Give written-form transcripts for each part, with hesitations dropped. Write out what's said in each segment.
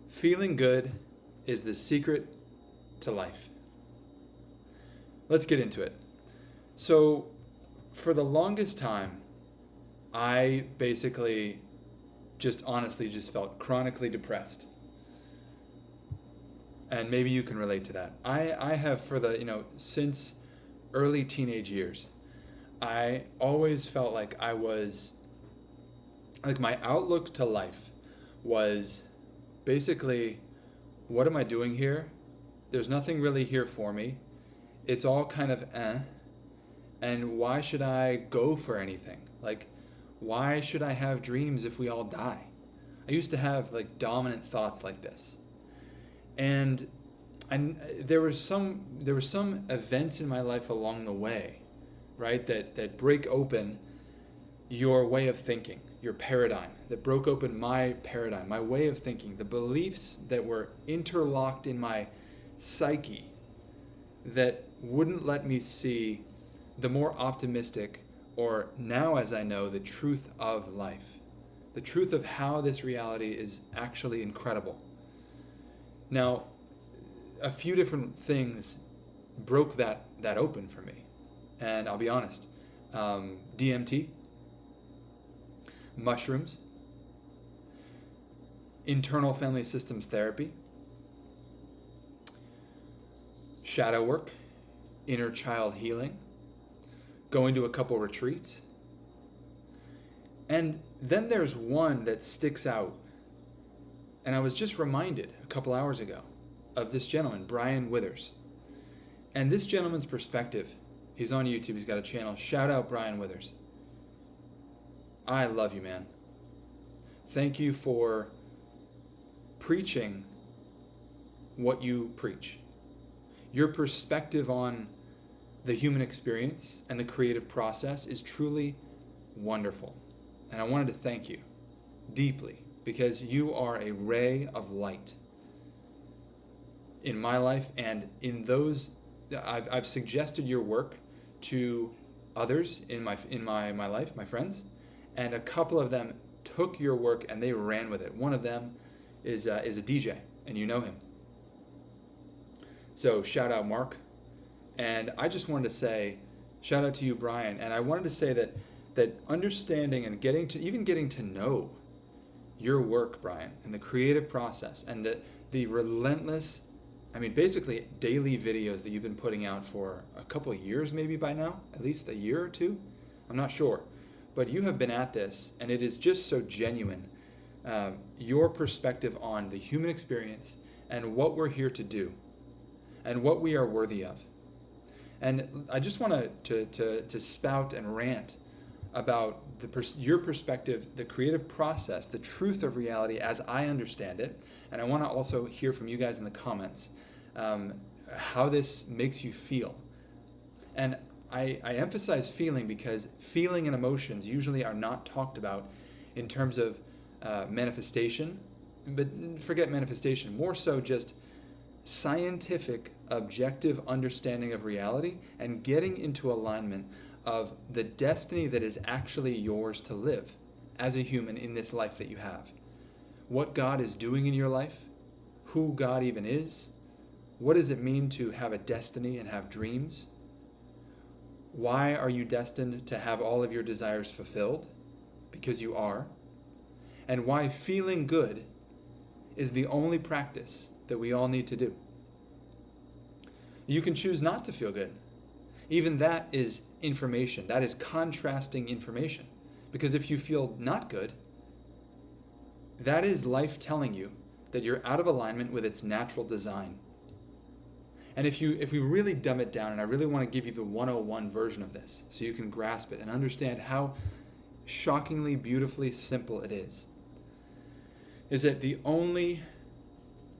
Feeling good is the secret to life. Let's get into it. So, for the longest time, I basically just honestly just felt chronically depressed. And maybe you can relate to that. I have for since early teenage years, I always felt like my outlook to life was basically, what am I doing here? There's nothing really here for me. It's all kind of and why should I go for anything? Like, why should I have dreams if we all die? I used to have like dominant thoughts like this. And there were some events in my life along the way, right, that break open your way of thinking, your paradigm, that broke open my paradigm, my way of thinking, the beliefs that were interlocked in my psyche that wouldn't let me see the more optimistic, or now as I know, the truth of life, the truth of how this reality is actually incredible. Now, a few different things broke that open for me, and I'll be honest, DMT, mushrooms, internal family systems therapy, shadow work, inner child healing, going to a couple retreats. And then there's one that sticks out. And I was just reminded a couple hours ago of this gentleman, Brian Withers. And this gentleman's perspective, he's on YouTube, he's got a channel. Shout out Brian Withers. I love you, man. Thank you for preaching what you preach. Your perspective on the human experience and the creative process is truly wonderful. And I wanted to thank you deeply because you are a ray of light in my life, and in those, I've suggested your work to others in my life, my friends, and a couple of them took your work and they ran with it. One of them is a DJ, and you know him. So shout out Mark. And I just wanted to say, shout out to you, Brian. And I wanted to say that understanding and getting to know your work, Brian, and the creative process, and the relentless, basically daily videos that you've been putting out for a couple of years, maybe by now, at least a year or two, I'm not sure. But you have been at this, and it is just so genuine. Your perspective on the human experience and what we're here to do and what we are worthy of. And I just want to spout and rant about your perspective, the creative process, the truth of reality as I understand it. And I want to also hear from you guys in the comments how this makes you feel. And I emphasize feeling because feeling and emotions usually are not talked about in terms of manifestation, but forget manifestation, more so just scientific, objective understanding of reality and getting into alignment of the destiny that is actually yours to live as a human in this life that you have. What God is doing in your life, who God even is, what does it mean to have a destiny and have dreams? Why are you destined to have all of your desires fulfilled? Because you are. And why feeling good is the only practice that we all need to do. You can choose not to feel good. Even that is information. That is contrasting information. Because if you feel not good, that is life telling you that you're out of alignment with its natural design. And if we really dumb it down, and I really want to give you the 101 version of this so you can grasp it and understand how shockingly, beautifully simple it is that the only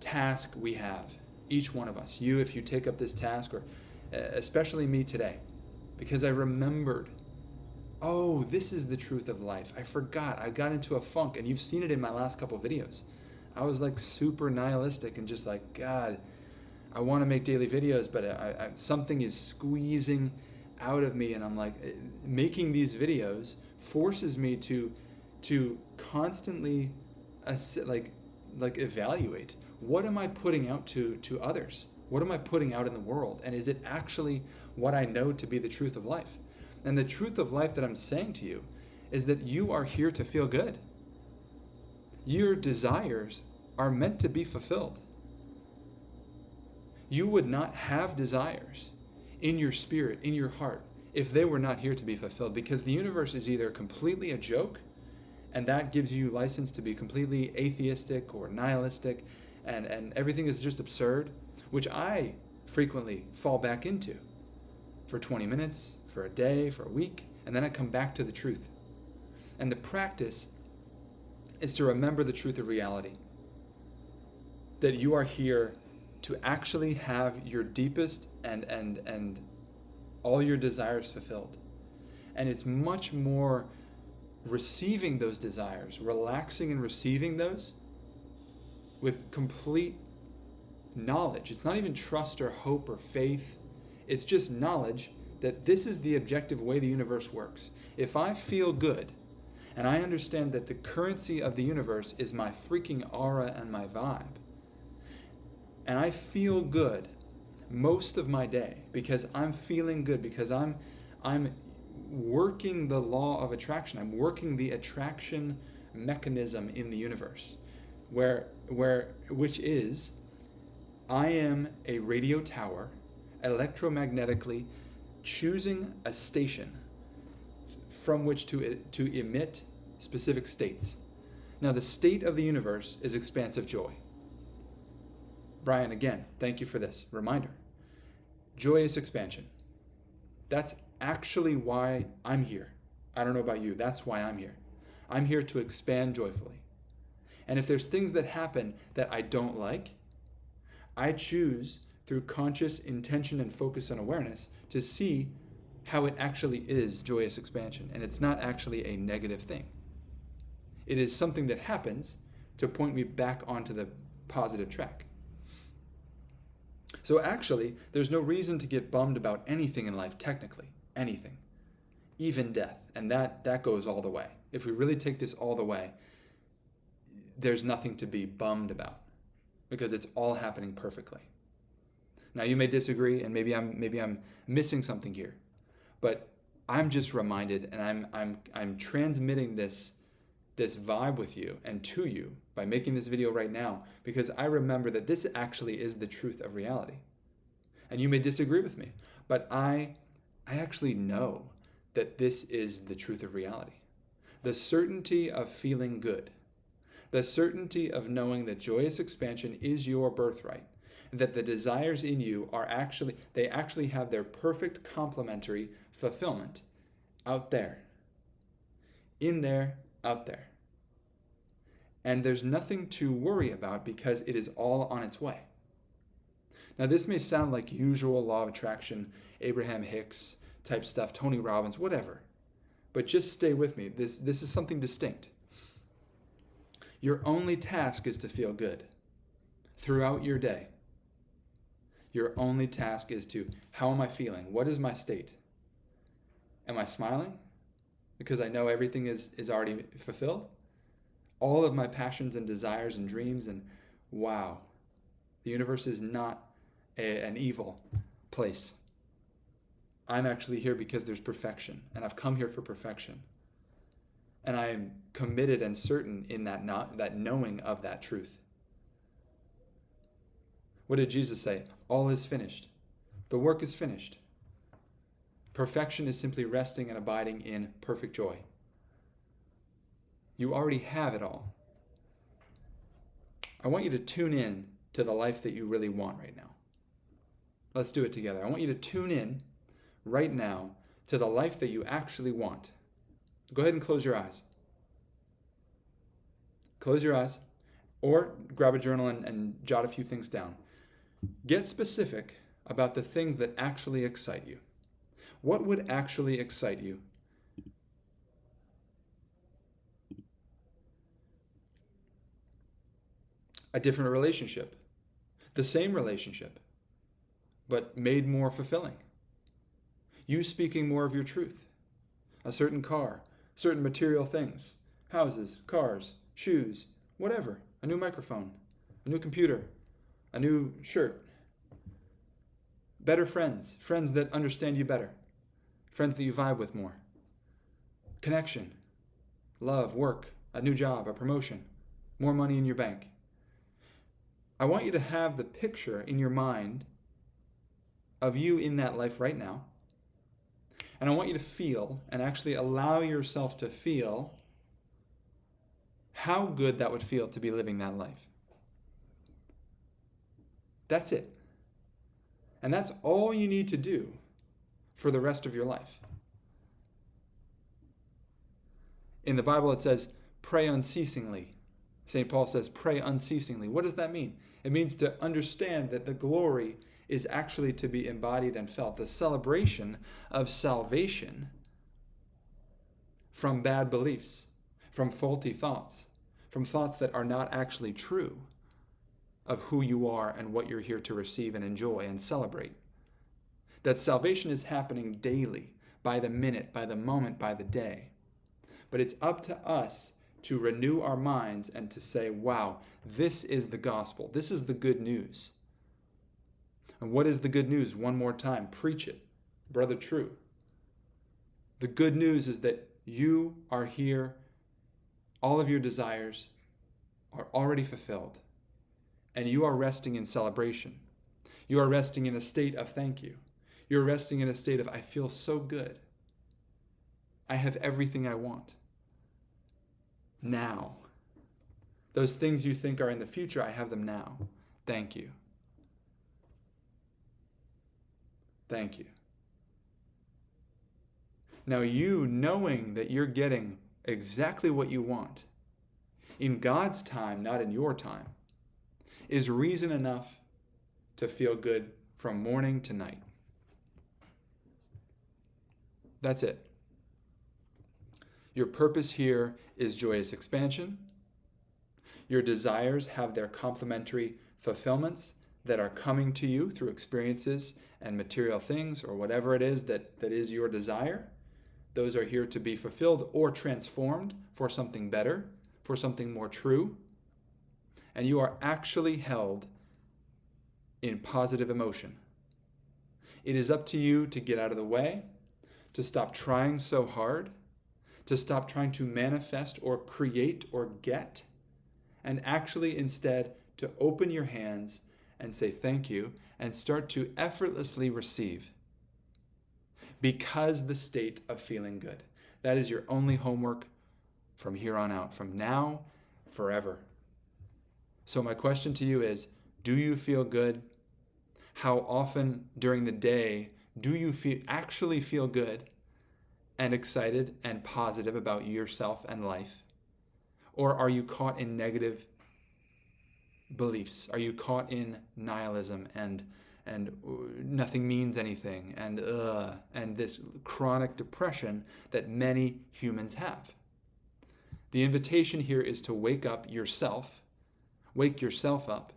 task we have, each one of us, you if you take up this task, or especially me today, because I remembered, oh, this is the truth of life. I forgot. I got into a funk, and you've seen it in my last couple videos. I was like super nihilistic and just like, God, I want to make daily videos, but something is squeezing out of me, and I'm like, making these videos forces me to constantly like evaluate, what am I putting out to others? What am I putting out in the world? And is it actually what I know to be the truth of life? And the truth of life that I'm saying to you is that you are here to feel good. Your desires are meant to be fulfilled. You would not have desires in your spirit, in your heart, if they were not here to be fulfilled, because the universe is either completely a joke, and that gives you license to be completely atheistic or nihilistic, and everything is just absurd, which I frequently fall back into for 20 minutes, for a day, for a week, and then I come back to the truth. And the practice is to remember the truth of reality, that you are here to actually have your deepest and all your desires fulfilled. And it's much more receiving those desires, relaxing and receiving those with complete knowledge. It's not even trust or hope or faith. It's just knowledge that this is the objective way the universe works. If I feel good, and I understand that the currency of the universe is my freaking aura and my vibe, and I feel good most of my day because I'm feeling good, because I'm working the law of attraction. I'm working the attraction mechanism in the universe, which is I am a radio tower electromagnetically choosing a station from which to emit specific states. Now, the state of the universe is expansive joy. Brian, again, thank you for this reminder. Joyous expansion. That's actually why I'm here. I don't know about you, that's why I'm here. I'm here to expand joyfully. And if there's things that happen that I don't like, I choose through conscious intention and focus and awareness to see how it actually is joyous expansion. And it's not actually a negative thing. It is something that happens to point me back onto the positive track. So actually, there's no reason to get bummed about anything in life, technically. Anything. Even death. And that goes all the way. If we really take this all the way, there's nothing to be bummed about, because it's all happening perfectly. Now, you may disagree, and maybe I'm missing something here, but I'm just reminded, and I'm transmitting this vibe with you and to you by making this video right now, because I remember that this actually is the truth of reality. And you may disagree with me, but I actually know that this is the truth of reality. The certainty of feeling good, the certainty of knowing that joyous expansion is your birthright, that the desires in you are actually have their perfect complementary fulfillment out there, in there, out there. And there's nothing to worry about because it is all on its way. Now, this may sound like usual law of attraction, Abraham Hicks type stuff, Tony Robbins, whatever. But just stay with me. This is something distinct. Your only task is to feel good throughout your day. Your only task is to, how am I feeling? What is my state? Am I smiling? Because I know everything is already fulfilled? All of my passions and desires and dreams, and wow, the universe is not an evil place. I'm actually here because there's perfection, and I've come here for perfection. And I am committed and certain in that knowing of that truth. What did Jesus say? All is finished. The work is finished. Perfection is simply resting and abiding in perfect joy. You already have it all. I want you to tune in to the life that you really want right now. Let's do it together. I want you to tune in right now to the life that you actually want. Go ahead and close your eyes. Close your eyes, or grab a journal and jot a few things down. Get specific about the things that actually excite you. What would actually excite you? A different relationship. The same relationship, but made more fulfilling. You speaking more of your truth. A certain car, certain material things, houses, cars, shoes, whatever. a new microphone, a new computer, a new shirt, better friends, friends that understand you better, friends that you vibe with more, connection, love, work, a new job, a promotion, more money in your bank. I want you to have the picture in your mind of you in that life right now. And I want you to feel, and actually allow yourself to feel, how good that would feel to be living that life. That's it. And that's all you need to do for the rest of your life. In the Bible it says, pray unceasingly. St. Paul says, pray unceasingly. What does that mean? It means to understand that the glory is actually to be embodied and felt. The celebration of salvation from bad beliefs, from faulty thoughts, from thoughts that are not actually true of who you are and what you're here to receive and enjoy and celebrate. That salvation is happening daily, by the minute, by the moment, by the day. But it's up to us to renew our minds and to say, wow, this is the gospel. This is the good news. And what is the good news? One more time, preach it. Brother True. The good news is that you are here. All of your desires are already fulfilled. And you are resting in celebration. You are resting in a state of thank you. You're resting in a state of, I feel so good. I have everything I want. Now. Those things you think are in the future, I have them now. Thank you. Thank you. Now you knowing that you're getting exactly what you want in God's time, not in your time, is reason enough to feel good from morning to night. That's it. Your purpose here is joyous expansion. Your desires have their complementary fulfillments that are coming to you through experiences and material things or whatever it is that is your desire. Those are here to be fulfilled or transformed for something better, for something more true. And you are actually held in positive emotion. It is up to you to get out of the way, to stop trying so hard, to stop trying to manifest or create or get, and actually instead to open your hands and say thank you and start to effortlessly receive. Because the state of feeling good. That is your only homework from here on out, from now, forever. So my question to you is, do you feel good? How often during the day do you actually feel good and excited and positive about yourself and life? Or are you caught in negative beliefs? Are you caught in nihilism and nothing means anything and this chronic depression that many humans have? The invitation here is to wake yourself up,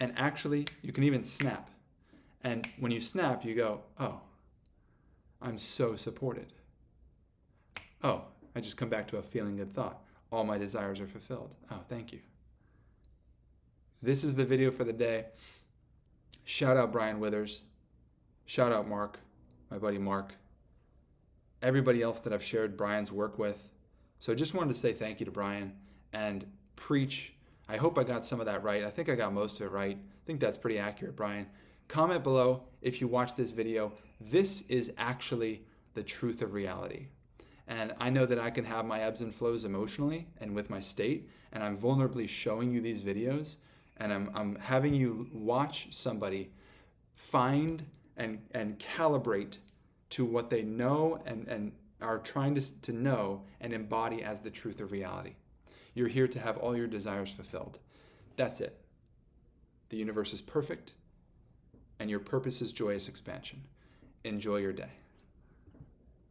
and actually you can even snap. And when you snap, you go, oh, I'm so supported. Oh, I just come back to a feeling good thought. All my desires are fulfilled. Oh, thank you. This is the video for the day. Shout out Brian Withers. Shout out Mark, my buddy Mark. Everybody else that I've shared Brian's work with. So just wanted to say thank you to Brian and preach. I hope I got some of that right. I think I got most of it right. I think that's pretty accurate, Brian. Comment below if you watch this video. This is actually the truth of reality. And I know that I can have my ebbs and flows emotionally and with my state, and I'm vulnerably showing you these videos, and I'm having you watch somebody find and calibrate to what they know and are trying to know and embody as the truth of reality. You're here to have all your desires fulfilled. That's it. The universe is perfect, and your purpose is joyous expansion. Enjoy your day.